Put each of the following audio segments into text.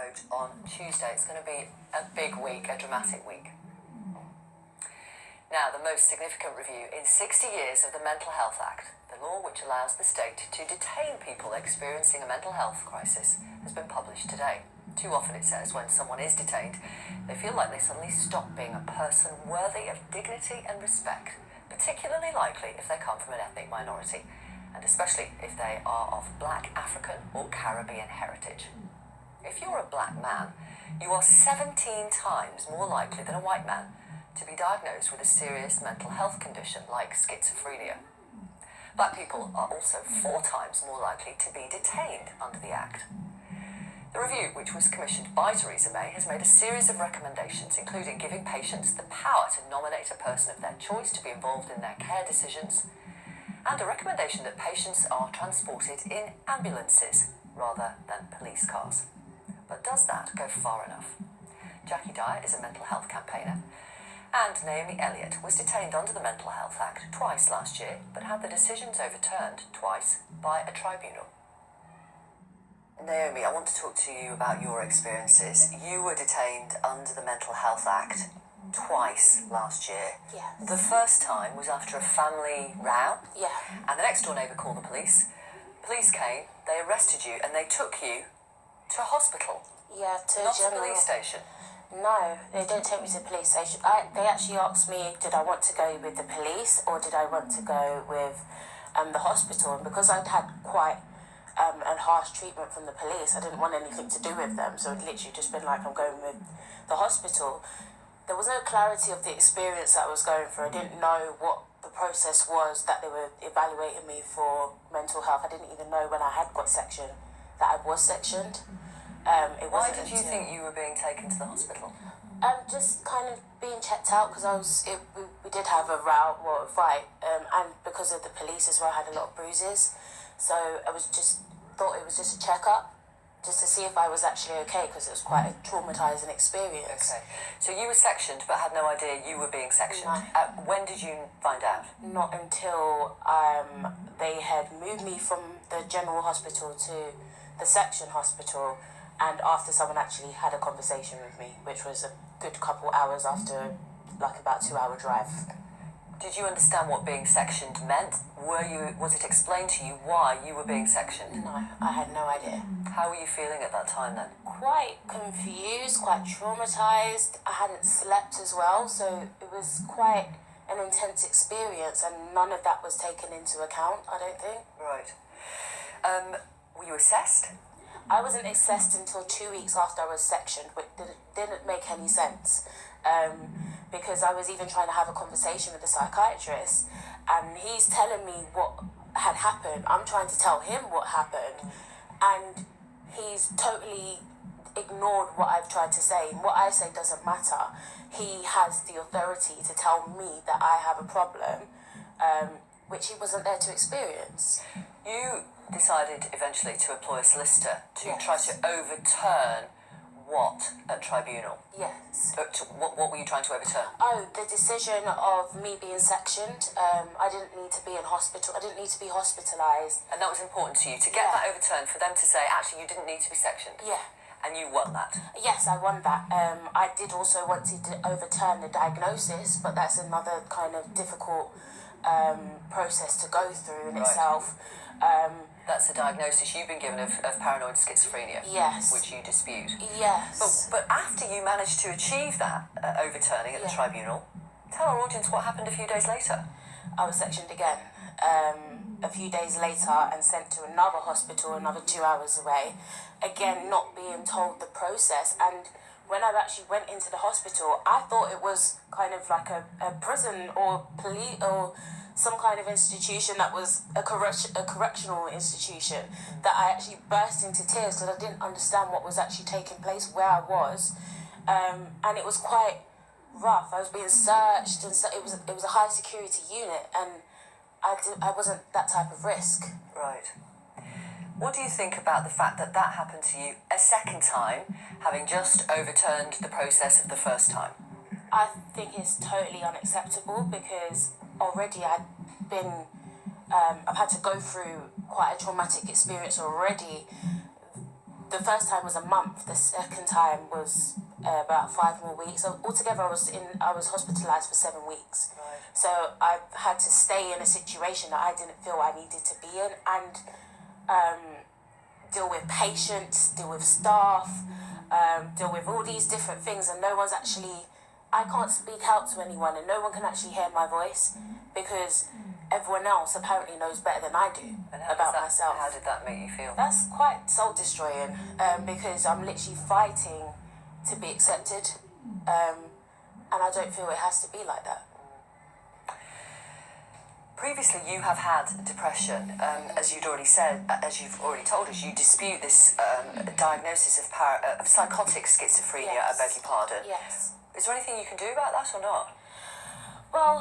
vote on Tuesday. It's going to be a big week, a dramatic week. Now, the most significant review in 60 years of the Mental Health Act, the law which allows the state to detain people experiencing a mental health crisis, has been published today. Too often, it says, when someone is detained, they feel like they suddenly stop being a person worthy of dignity and respect, particularly likely if they come from an ethnic minority, and especially if they are of Black, African or Caribbean heritage. If you're a black man, you are 17 times more likely than a white man to be diagnosed with a serious mental health condition like schizophrenia. Black people are also 4 times more likely to be detained under the Act. The review, which was commissioned by Theresa May, has made a series of recommendations, including giving patients the power to nominate a person of their choice to be involved in their care decisions, and a recommendation that patients are transported in ambulances rather than police cars. But does that go far enough? Jackie Dyer is a mental health campaigner, and Naomi Elliott was detained under the Mental Health Act twice last year, but had the decisions overturned twice by a tribunal. Naomi, I want to talk to you about your experiences. You were detained under the Mental Health Act twice last year. Yeah. The first time was after a family row. Yeah. And the next door neighbour called the police. Police came, they arrested you, and they took you to a hospital. Yeah, to not general. a police station. No, they didn't take me to the police station. They actually asked me, did I want to go with the police or did I want to go with the hospital? And because I'd had quite a harsh treatment from the police, I didn't want anything to do with them. So it literally just been like, I'm going with the hospital. There was no clarity of the experience that I was going through. I didn't know what the process was that they were evaluating me for mental health. I didn't even know when I had got sectioned that I was sectioned. Why did you think you were being taken to the hospital? Just kind of being checked out because we did have a row, well, a fight, and because of the police as well, I had a lot of bruises. So I thought it was just a checkup, just to see if I was actually okay, because it was quite a traumatizing experience. Okay, so you were sectioned but had no idea you were being sectioned. No. When did you find out? Not until they had moved me from the general hospital to the section hospital, and after someone actually had a conversation with me, which was a good couple hours after, like about 2-hour drive. Did you understand what being sectioned meant? Was it explained to you why you were being sectioned? No, I had no idea. How were you feeling at that time then? Quite confused, quite traumatized. I hadn't slept as well, so it was quite an intense experience, and none of that was taken into account, I don't think. Right. Were you assessed? I wasn't assessed until 2 weeks after I was sectioned, which didn't make any sense. Because I was even trying to have a conversation with the psychiatrist, and he's telling me what had happened. I'm trying to tell him what happened, and he's totally ignored what I've tried to say. What I say doesn't matter. He has the authority to tell me that I have a problem, which he wasn't there to experience. You decided eventually to employ a solicitor to Yes. try to overturn what at tribunal? Yes. What were you trying to overturn? Oh, the decision of me being sectioned. I didn't need to be in hospital. I didn't need to be hospitalised. And that was important to you, to get that overturned, for them to say, actually, you didn't need to be sectioned. Yeah. And you won that. Yes, I won that. I did also want to overturn the diagnosis, but that's another kind of difficult process to go through in itself. That's a diagnosis you've been given of paranoid schizophrenia. Yes. Which you dispute. Yes. But after you managed to achieve that overturning at the tribunal, tell our audience what happened a few days later. I was sectioned again a few days later and sent to another hospital, another 2 hours away. Again, not being told the process. And when I actually went into the hospital, I thought it was kind of like a prison or police or some kind of institution that was a correctional institution, that I actually burst into tears because I didn't understand what was actually taking place, where I was, and it was quite rough. I was being searched, and it was a high security unit, and I wasn't that type of risk. Right. What do you think about the fact that that happened to you a second time, having just overturned the process of the first time? I think it's totally unacceptable because already I've had to go through quite a traumatic experience already. the first time was a month. The second time was about 5 more weeks. So altogether, I was hospitalised for 7 weeks. Right. So I had to stay in a situation that I didn't feel I needed to be in, and deal with patients, deal with staff, deal with all these different things, and no one's actually. I can't speak out to anyone, and no one can actually hear my voice because everyone else apparently knows better than I do about myself. How did that make you feel? That's quite soul-destroying because I'm literally fighting to be accepted, and I don't feel it has to be like that. Previously, you have had depression, as you've already told us. You dispute this diagnosis of psychotic schizophrenia. Yes. I beg your pardon. Yes. Is there anything you can do about that or not? Well,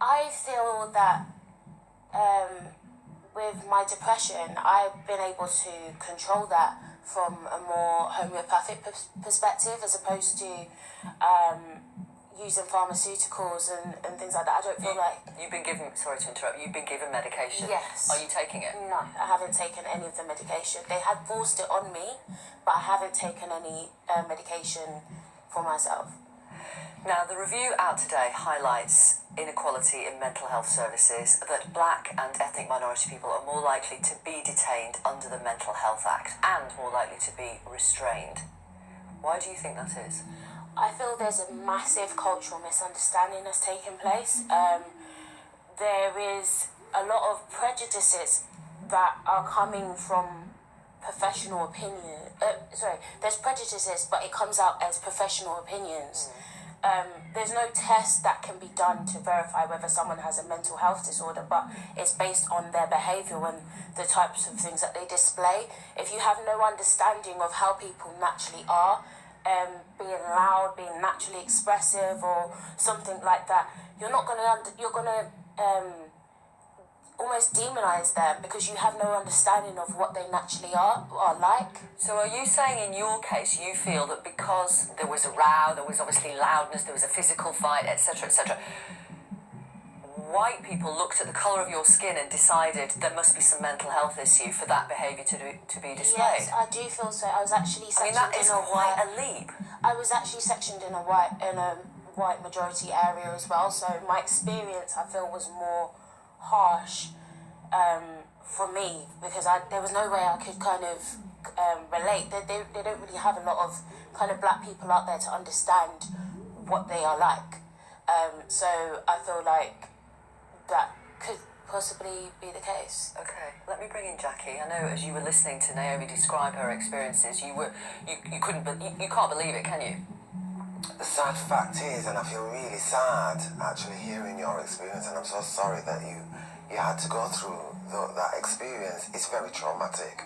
I feel that with my depression, I've been able to control that from a more homeopathic perspective, as opposed to using pharmaceuticals and things like that. I don't feel like... You've been given... Sorry to interrupt. You've been given medication? Yes. Are you taking it? No, I haven't taken any of the medication. They had forced it on me, but I haven't taken any medication for myself. Now, the review out today highlights inequality in mental health services, that black and ethnic minority people are more likely to be detained under the Mental Health Act and more likely to be restrained. Why do you think that is? I feel there's a massive cultural misunderstanding that's taking place. There is a lot of prejudices that are coming from professional opinion. There's prejudices, but it comes out as professional opinions. There's no test that can be done to verify whether someone has a mental health disorder, but it's based on their behaviour and the types of things that they display. If you have no understanding of how people naturally are, being loud, being naturally expressive, or something like that, you're gonna almost demonize them because you have no understanding of what they naturally are like. So are you saying in your case you feel that because there was a row, there was obviously loudness, there was a physical fight, etc., etc., white people looked at the colour of your skin and decided there must be some mental health issue for that behaviour to be displayed? Yes, I do feel so. I was actually sectioned that is quite a leap. I was actually sectioned in a white majority area as well, so my experience I feel was more harsh for me because there was no way I could kind of relate. They don't really have a lot of kind of black people out there to understand what they are like. So I feel like that could possibly be the case. Okay, let me bring in Jackie. I know as you were listening to Naomi describe her experiences, you can't believe it, can you? The sad fact is, and I feel really sad actually hearing your experience, and I'm so sorry that you had to go through that experience. It's very traumatic.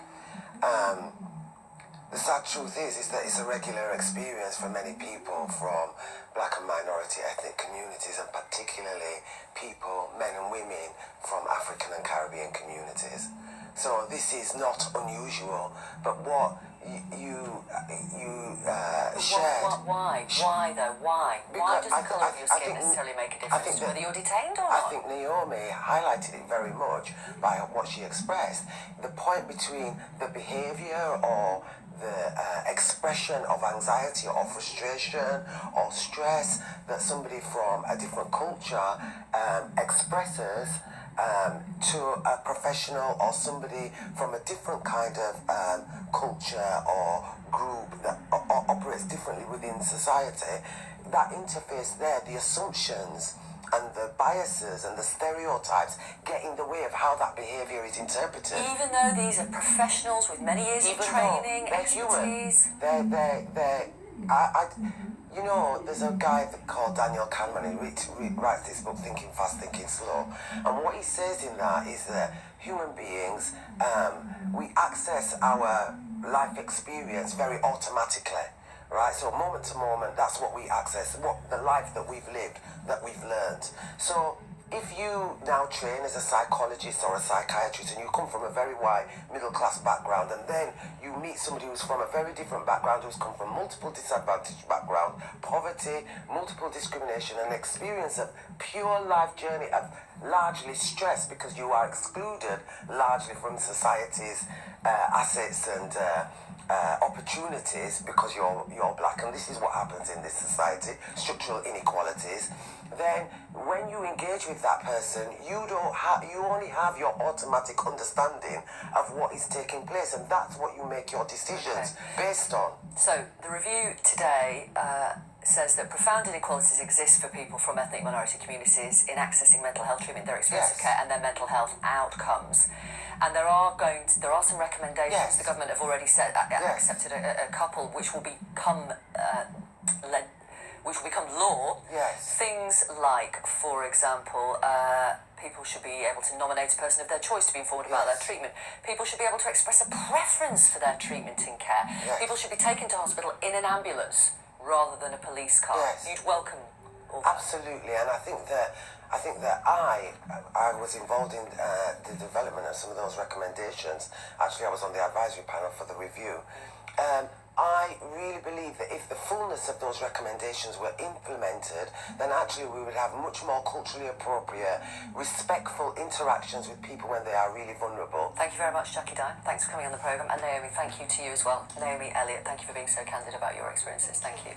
The sad truth is that it's a regular experience for many people from black and minority ethnic communities, and particularly people, men and women, from African and Caribbean communities. So this is not unusual, but what you shared... Why? Why though? Why? Why does the colour of your skin necessarily make a difference whether you're detained or not? I think Naomi highlighted it very much by what she expressed. The point between the behaviour or the expression of anxiety or frustration or stress that somebody from a different culture expresses to a professional or somebody from a different kind of culture or group that operates differently within society, that interface there, the assumptions and the biases and the stereotypes get in the way of how that behaviour is interpreted. Even though these are professionals with many years of training, expertise. You know, there's a guy called Daniel Kahneman who writes this book, Thinking Fast, Thinking Slow. And what he says in that is that human beings, we access our life experience very automatically. Right, so moment to moment, that's what we access, what the life that we've lived, that we've learned. So if you now train as a psychologist or a psychiatrist and you come from a very white middle class background, and then you meet somebody who's from a very different background, who's come from multiple disadvantaged background, poverty, multiple discrimination, and experience of pure life journey of largely stress because you are excluded largely from society's assets and opportunities because you're black, and this is what happens in this society, structural inequalities. Then when you engage with that person, you only have your automatic understanding of what is taking place, and that's what you make your decisions based on. So the review today says that profound inequalities exist for people from ethnic minority communities in accessing mental health treatment, their experience of care and their mental health outcomes. And there are some recommendations. The government have already said accepted a couple which will become law. Things like, for example, people should be able to nominate a person of their choice to be informed about their treatment. People should be able to express a preference for their treatment and care. People should be taken to hospital in an ambulance rather than a police car. You'd welcome all that. Absolutely, and I think that I was involved in the development of some of those recommendations. Actually, I was on the advisory panel for the review. I really believe that if the fullness of those recommendations were implemented, then actually we would have much more culturally appropriate, respectful interactions with people when they are really vulnerable. Thank you very much, Jackie Dine. Thanks for coming on the programme. And Naomi, thank you to you as well. Naomi Elliott, thank you for being so candid about your experiences. Thank you.